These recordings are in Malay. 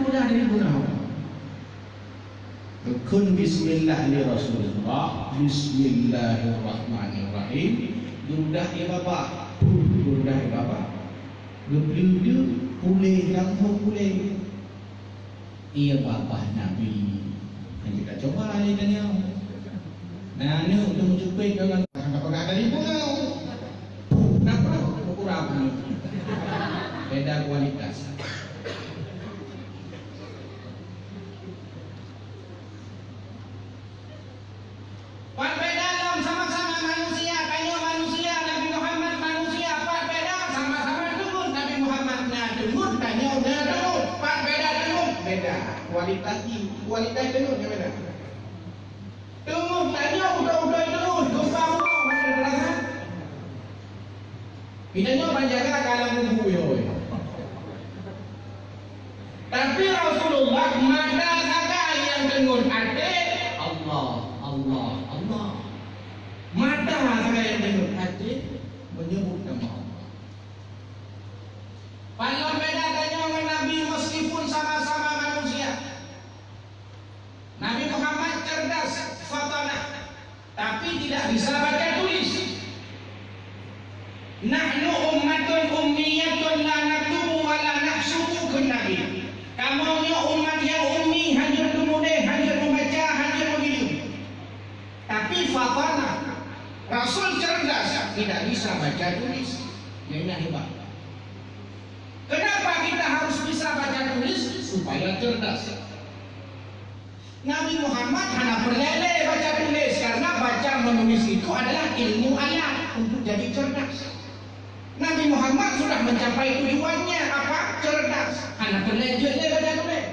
mudah dari guna. Kun bismillah li Rasulullah, bismillahirrahmanirrahim. Dudah ya bapa, dudah ya bapa. Gebliu pulih langsung pulih. Iya bapa Nabi. Kita coba ni tanya. Nah, ni untuk mencukupi dengan apa dari pulau. Kenapa? Kurang ni. Beda kualitas. Perbedaan sama-sama manusia, kayu manusia, Nabi Muhammad manusia. Perbedaan sama-sama dengud, Nabi Muhammadnya dengud, kayu udah dengud. Perbedaan dengud, beda. Kualitas dengud yang beda. Dengud, kayu udah dengud, gempa-gempa mana terasa? Bidanya panjaga kalang kubu yo. Tapi Rasulullah mata sekali yang dengud hati Allah. Mata sekali yang dengud hati menyebut nama Allah. Kalau bedanya dengan Nabi meskipun sama-sama manusia. Nabi Muhammad cerdas, fatanah, tapi tidak bisa baca tulis. Nahnu ummatun ummiyatun la naktubu wa la nahsubu kun Nabi. Kamu ni umat yang ummi, hanya kemudian hanya membaca, hanya begitu. Tapi fatanah, Rasul cerdas, tidak bisa baca tulis. Yang hebat. Kenapa kita harus bisa baca tulis? Supaya cerdas. Nabi Muhammad hanya berlele baca tulis, karena baca menulis itu adalah ilmu ayat untuk jadi cerdas. Nabi Muhammad sudah mencapai tujuannya apa? Cerdas. Hanya berlele baca tulis.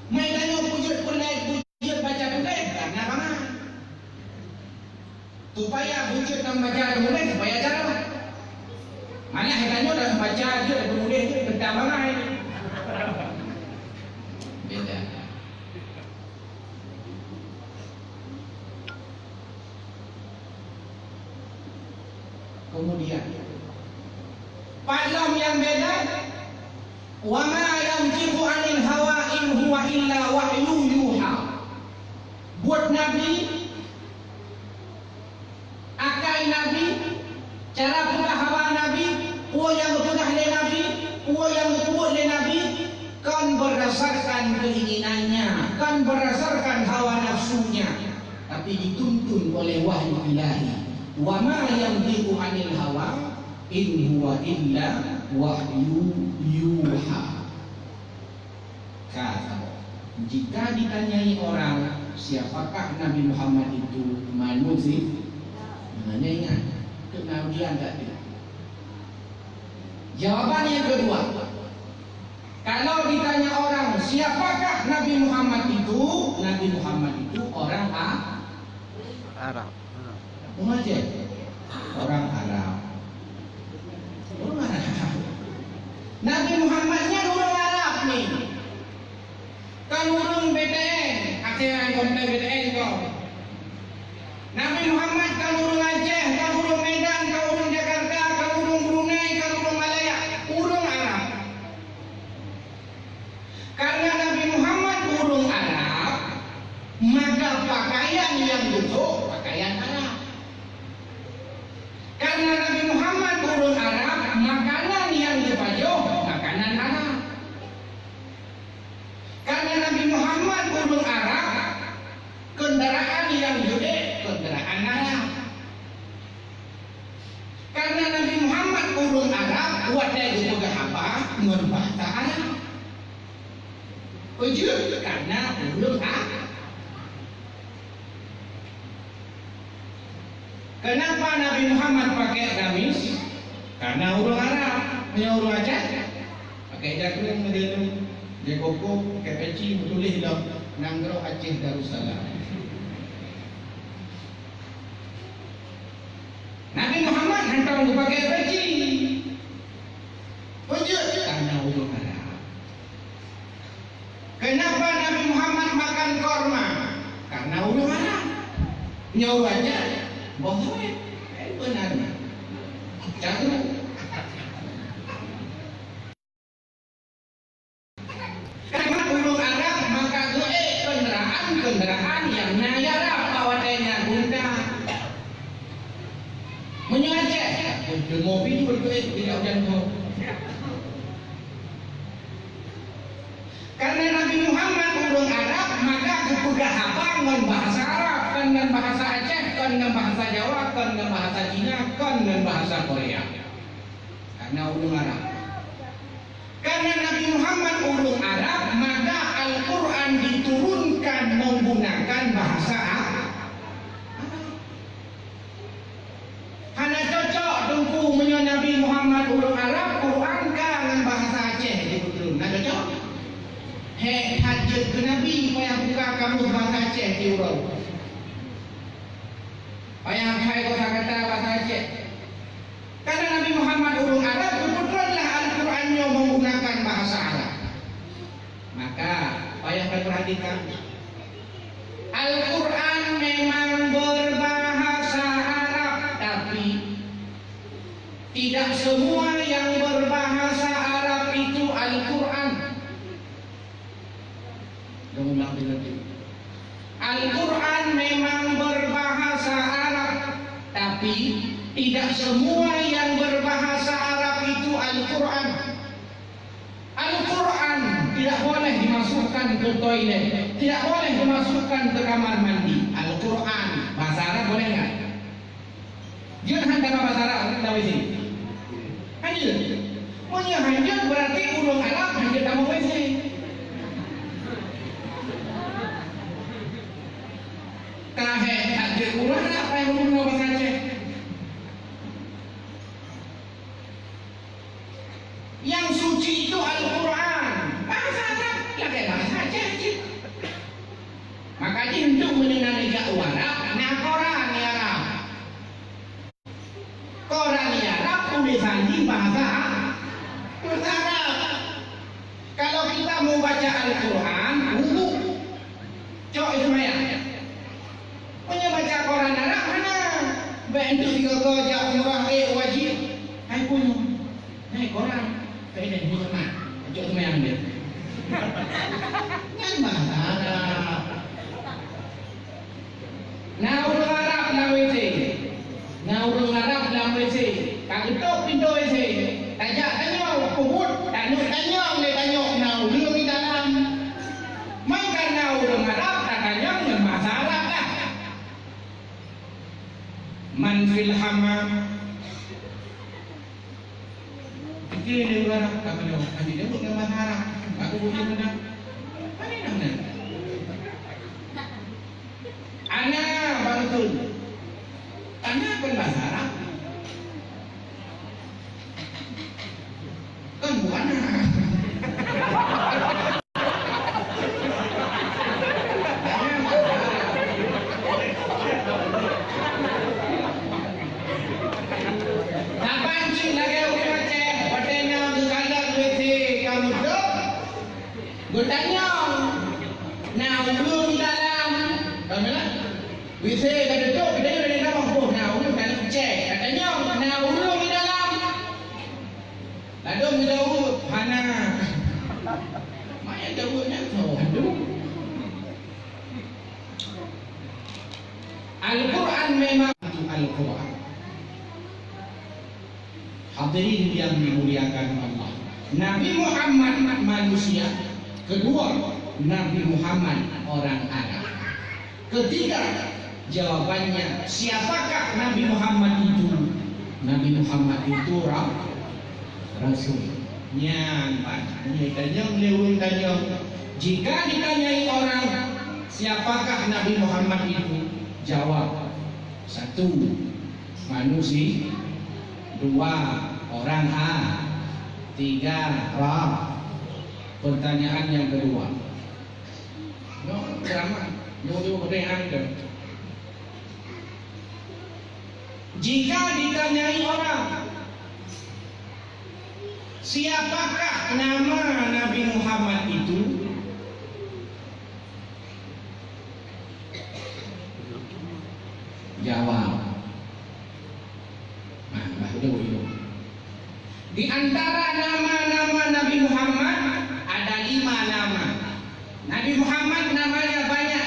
Mainannya pujut baca tulis karena mana? Supaya pujut dan baca tulis supaya cara. Mana hebatnya dah baca aja tulis itu bertambangan ini. Beda. Kemudian Palam yang beda, wa ma yantiqu 'anil hawa in huwa illa wahyu yuha. Buat Nabi, akal Nabi, cara pegah hawa Nabi, yang pegah le Nabi, yang kuat le Nabi, kan berdasarkan keinginannya, kan berdasarkan hawa nafsunya, tapi dituntun oleh wahyu ilahi. Wa ma yantiqu 'anil hawa in huwa illa wahyu yuha. Kata, jika ditanyai orang siapakah Nabi Muhammad itu manusia, hanya ingat kenabian tak ada. Jawaban yang kedua, kalau ditanya orang siapakah Nabi Muhammad itu, Nabi Muhammad itu orang Arab. Umaja orang Arab. Nabi Muhammadnya orang Arab ni. Kan orang BTN, akhirnya konten BTN kau. Nabi Muhammad kan orang Aceh, kan orang Medan, kan orang Jakarta, kan orang Brunei, kan orang Malaya, orang Arab. Karena Nabi Muhammad orang Arab, maka pakaian yang betul pakaian Arab. Karena Nabi Muhammad orang Arab, makanan yang dipajuh makanan Arab. Karena Nabi Muhammad orang Arab, kendaraan yang gede kendaraan Arab. Karena Nabi Muhammad orang Arab, buatnya juga apa? Berbahasa Arab. Ujung karena orang Arab. Kenapa Nabi Muhammad pakai gamis? Karena orang Arab, punya orang Aceh. Pakai jagung, dia koko, pakai peci, tulis dalam Nanggro Aceh Darussalam. Nabi Muhammad hantar untuk pakai peci. Wujud karena orang Arab. Kenapa Nabi Muhammad makan korma? Karena orang Arab. Punya orang Aceh. Boleh, benar. Jangan. Karena kendaraan yang nayarap kawadanya guna menyajak ke mobil tidak jantung. Karena Nabi Muhammad urung Arab, maka kepegah bangun bahasa Arab, kan dengan bahasa Aceh, kan dengan bahasa Jawa, kan dengan bahasa Cina, kan dengan bahasa Korea. Karena urung Arab. Karena Nabi Muhammad urung Arab, maka Al-Quran diturunkan menggunakan bahasa Arab. Hanya cocok dengku menyo Nabi Muhammad urung Arab, Quran kan dengan bahasa Aceh diturun. Nah cocok? Hei hajat ke Nabi payah buka kamu bahasa Aceh diurang. Payah hai kosa kata bahasa Aceh. Karena Nabi Muhammad urung Arab, kebetulanlah Al-Qurannya menggunakan bahasa Arab. Maka payah perhatikan, Al-Quran memang berbahasa Arab, tapi tidak semua yang berbahasa Arab itu Al-Quran. Al-Quran memang berbahasa Arab, tapi tidak semua yang berbahasa Arab itu Al-Quran. Al-Quran tidak boleh dimasukkan ke toilet, tidak boleh dimasukkan ke kamar mandi. Al-Quran bahasa Arab boleh nggak? Jangan hantar bahasa Arab tahu sih. Hanjut, punya hanjut berarti urung Arab hanjut kamu WC. Kahe hanjut urang apa yang ngomong bahasa Aceh? Yang suci itu Al-Quran, bahasa Arab lagi bahasa Aceh. Makanya untuk mendengar ejak Arab, nah Quran ni Arab. Quran ni Arab tulisan di bahasa Arab. Kalau kita mau baca Al-Quran, wudu, cok itu maya. Punya baca Quran Arab mana? Bentuk tiga kerja umrah wajib. Hai punya, hai Quran. Kaidah ni sama. Cok itu maya ambil. Yang bahasa Arab. Nah urung Arab dalam WC. Nah urung Arab dalam WC. Kagetok pintu WC. Tanya kubut. Tanya dia tanya. Nah urung di dalam. Maka nah urung Arab tanya dengan bahasa Arab lah. Man fil hamam. Ini dia Arab. Apa dia? Nanti dia buat dengan bahasa Arab. Aku boleh mana? Mana mana? Ana bangsul. Ana kan bahasa Arab. Kan bukan ana. Tak pancing lagi orang Aceh. Patenya berkandang WC kamu tu. Bertanya. Nah, belum dalam. Bagaimana? WC kata tu, kita ada di dalam pun. Nah, ulun dalam cek. Katanya, nah ulun di dalam. Lalu di dalam, hana. Mana dalamnya tu? Al-Quran memang itu Al-Quran. Hadirin yang dimuliakan Allah. Nabi Muhammad manusia. Kedua, Nabi Muhammad orang Arab. Ketiga, jawabannya, siapakah Nabi Muhammad itu? Nabi Muhammad itu Rasul. Nyampan. Tanya. Jika ditanyai orang, siapakah Nabi Muhammad itu? Jawab. 1. Manusia. 2. Orang A. 3. Roh. Pertanyaan yang kedua. No, drama. Jika ditanyai orang, siapakah nama Nabi Muhammad itu? Jawab. Nah, begitu. Di antara nama-nama Nabi Muhammad ada 5 nama. Nabi Muhammad namanya banyak,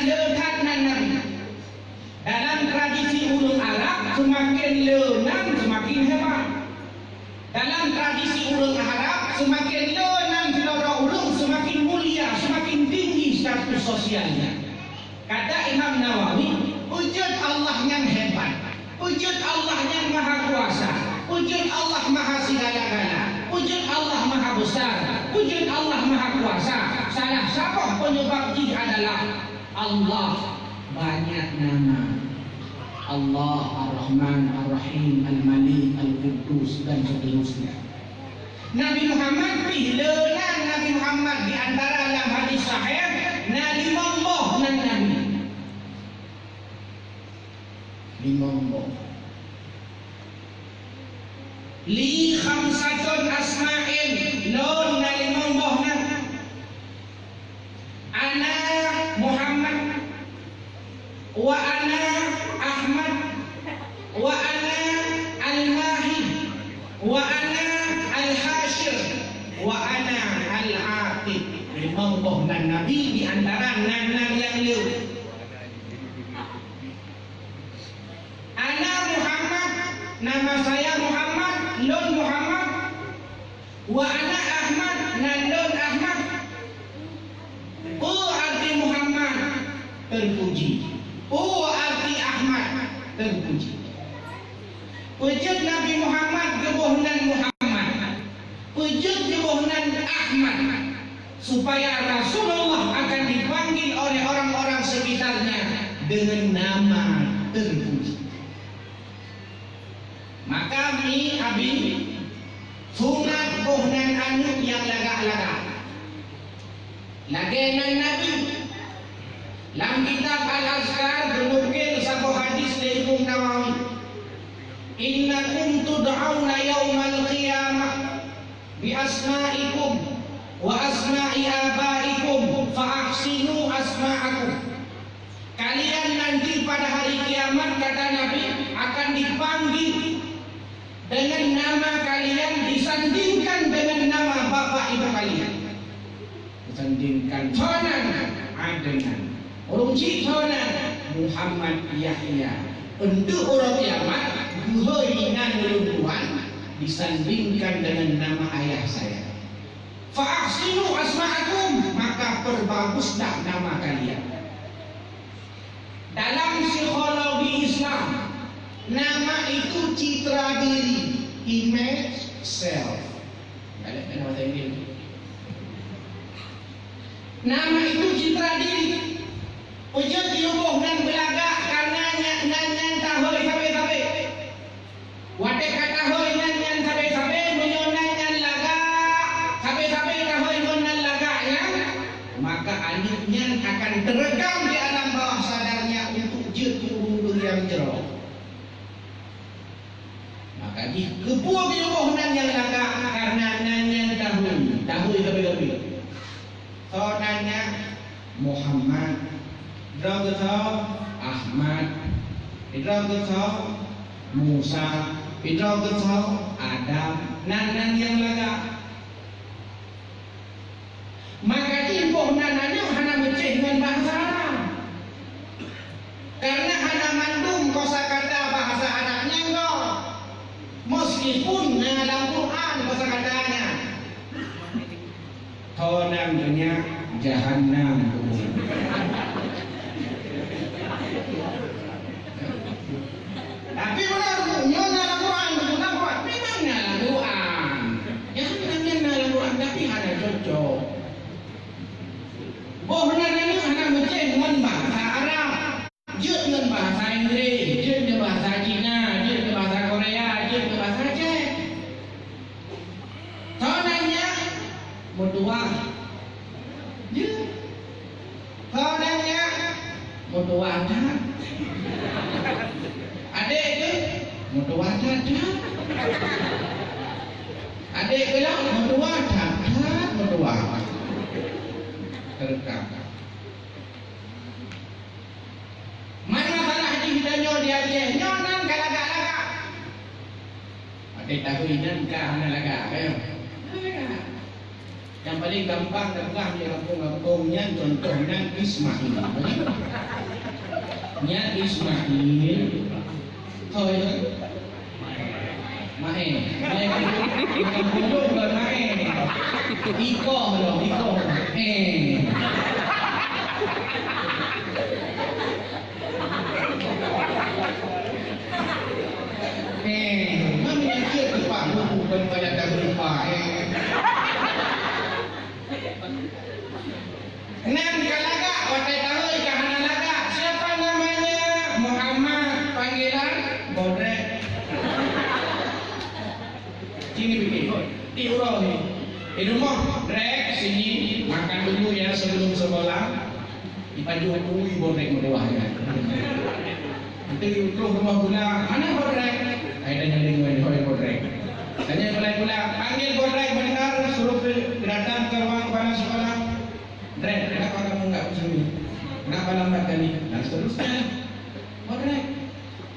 semakin lonan selera ulung, semakin mulia, semakin tinggi status sosialnya. Kata Imam Nawawi, wujud Allah yang hebat, wujud Allah yang maha kuasa, wujud Allah maha segala-gala, wujud Allah maha besar, wujud Allah maha kuasa. Salah satu penyebab ini adalah Allah banyak nama. Allah Ar-Rahman, Ar-Rahim, Al-Malik, Al-Quddus dan seterusnya. Nabi Muhammad pilihlah Nabi Muhammad di antara dalam hadis sahih Nabi Allah dan Nabi Limambo li khamsatun asma'in lon na limambo na ana Muhammad wa ana Ahmad wa ana Al-Mahi wa ana Al-Hashir wa ana Al-Aqib. Limambo na Nabi di antara nan-nan yang liu. Nama saya Muhammad, lon Muhammad. Wa ana Ahmad, nan lon Ahmad. Arti Muhammad terpuji, arti Ahmad terpuji. Wujud Nabi Muhammad kebohongan Muhammad, wujud kebohongan Ahmad, supaya Rasulullah akan dipanggil oleh orang-orang sekitarnya dengan nama terpuji. Maka mi abi sunat bohnan anu yang lagak-lagak lagenan Nabi dalam kitab Al-Azkar dinukil satu hadis dari Imam Nawawi, innakum tud'auna yaumal qiyamah bi asma'ikum wa asma'i abaikum fa ahsinu asma'akum. Kalian nanti pada hari kiamat, kata Nabi, akan dipanggil dengan nama kalian, disandingkan dengan nama bapak ibu kalian. Disandingkan conan dengan orang conan Muhammad Yahya. Untuk orang kiamat guhoinan luluan disandingkan dengan nama ayah saya. Fa'ahsinu asma'akum, maka perbaguslah nama kalian. Dalam psikologi Islam, nama itu citra diri, image self. Ada nama ini. Nama itu citra diri. Ujung diubuh dan belagak karena nyanyan tahoy sabe-sabe. Watek kata hoy nyanyan sabe-sabe, menyonanyan lagak sabe-sabe tahoy menan lagaknya, maka anaknya akan terekam di alam bawah sadarnya untuk jatuh yang jerok. Maka dikebuah biubuhnan yang lagak karena nyanyan tahoy sabe-sabe. So nanya Muhammad, Idragutau Ahmad, Idragutau Musa, Idragutau Adam, nan yang laga. Maka timpoh nananya hana beceh dengan bahasa Arab, karena hana mandum kosakata bahasa Arabnya enggak, meskipun dalam Quran kosakatanya tonamnya Jahannam. Tapi benar, nyonya Al-Quran, memang Al-Quran. Jangan Al-Quran, tapi ada cocok. Bohongan ini hanya mencari dengan bahasa Arab, jut dengan bahasa Inggris, jut dengan bahasa Cina, jut dengan bahasa Korea, jut dengan bahasa Aceh. Tonanya mutua, jut. Tonanya mutua dah. Adik ke mutua dah. Adik ke lah mutua dah, mutua. Terekam. Mana salah kita dia nyonan galak-galak. Adik tahu inan kah hana lagak kayo. Yang paling gampang dan di kampung-kampungnya contohnya Ismail. Nya Ismail. Main. Bukan pulung kan main. Iko loh, iko. Mana yang kira tepat bukan banyak dah berupa. Nan kalaga, watai tahu kahana laga. Siapa namanya? Muhammad. Panggilan Bodrek. Sini bikin. Di urau ni. Di rumah Drek sini makan dulu ya sebelum sekolah. Di baju kui Bodrek mewah ya. Nanti terus rumah pula. Mana Bodrek? Saya tanya dengan Bodrek. Tanya pula panggil Bodrek benar suruh datang ke ruang kepala sekolah. Drek, kenapa kamu enggak kesini? Kenapa lambat kali? Dan seterusnya. Bodrek.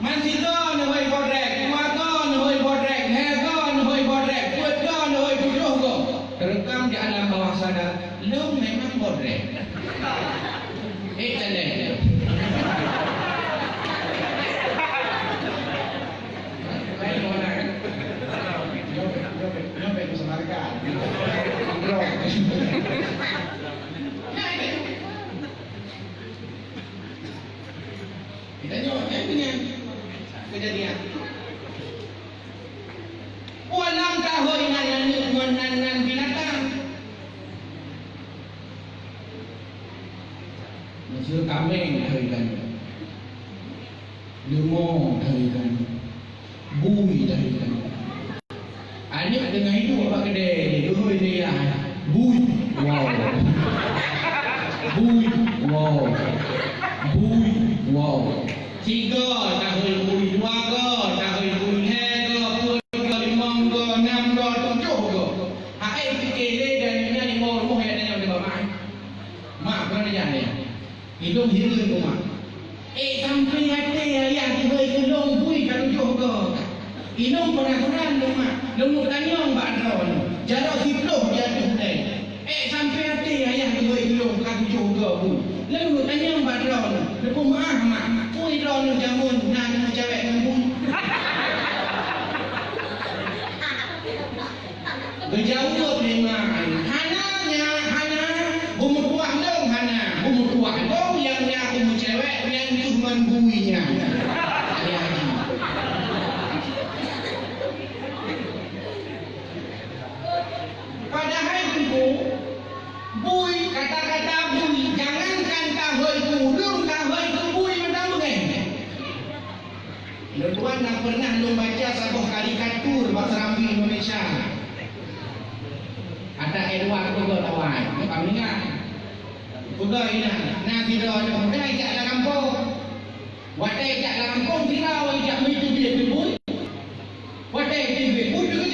Masih don, hoi Bodrek. Kuaton, hoi Bodrek. Hegon, hoi Bodrek. Kuaton, hoi tujuh go. Terekam di alam bawah sadar. Lu memang Bodrek. Calek. Baik orang. Nyopet ke Semarga. Kita jawabnya dengan kejadian. Walang kahoy nan binatang. Masih kambing harikan, lemong harikan, bui harikan. Anik dengan itu bapak kedai dulu ini ya. Bui, wow. Bui, wow. Bui, wow. Tiga tahun bui, dua go, tahun bui hego, puluh limang go, enam go, tujuh go. Hai fikir dan ini mau rumah yang ada di bawah. Mak pernah jalan. Hidung hidup rumah. Sampai hati yang tiba hidung bui kan tujuh go. Hidung pernah rumah. Lumuk tanyong badron. Jarak hiploh jatuh dai. Sampai hati ayah tiba hidung kan tujuh go bui. Lalu tanyong badron. Lepas maaf mak. Bui ron jamun nan cewek ngembun. Berjauh memang. Hana umur kuah dong Hana. Umur kuah dong yang umur cewek yang cuma buinya. Padahal ibu bui kata-kata bui jangankan kahoi kurung kahoi ke bui macam bukan. Tuan nak pernah membaca sebuah karikatur bahasa Rambi Indonesia. Ada Edward juga kawan. Kamu ingat? Bukan ini. Nah tidak ada mudah ijak dalam kampung. Wadah ijak dalam kampung tidak ijak itu dia bui. Wadah itu bui. Bui